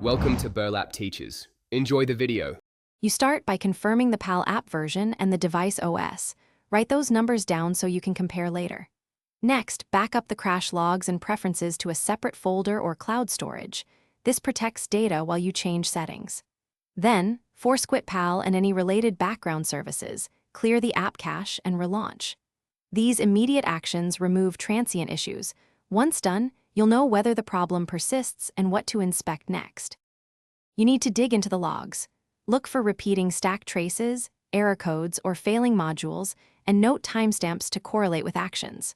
Welcome to Burlap Teachers. Enjoy the video. You start by confirming the PAL app version and the device OS. Write those numbers down so you can compare later. Next, back up the crash logs and preferences to a separate folder or cloud storage. This protects data while you change settings. Then, force quit PAL and any related background services, clear the app cache, and relaunch. These immediate actions remove transient issues. Once done, you'll know whether the problem persists and what to inspect next. You need to dig into the logs. Look for repeating stack traces, error codes, or failing modules, and note timestamps to correlate with actions.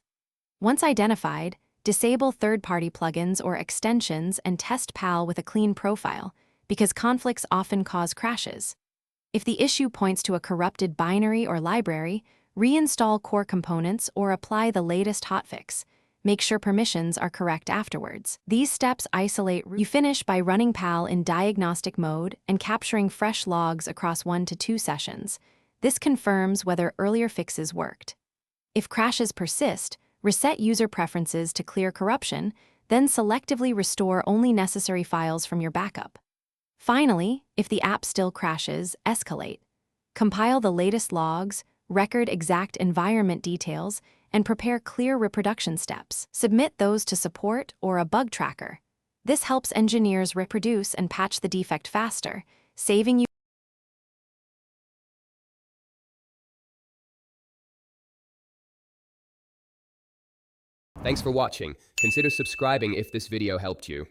Once identified, disable third-party plugins or extensions and test PAL with a clean profile, because conflicts often cause crashes. If the issue points to a corrupted binary or library, reinstall core components or apply the latest hotfix. Make sure permissions are correct afterwards. These steps isolate. You finish by running PAL in diagnostic mode and capturing fresh logs across 1 to 2 sessions. This confirms whether earlier fixes worked. If crashes persist, reset user preferences to clear corruption, then selectively restore only necessary files from your backup. Finally, if the app still crashes, escalate. Compile the latest logs, record exact environment details, and prepare clear reproduction steps. Submit those to support or a bug tracker. This helps engineers reproduce and patch the defect faster, saving you. Thanks for watching. Consider subscribing if this video helped you.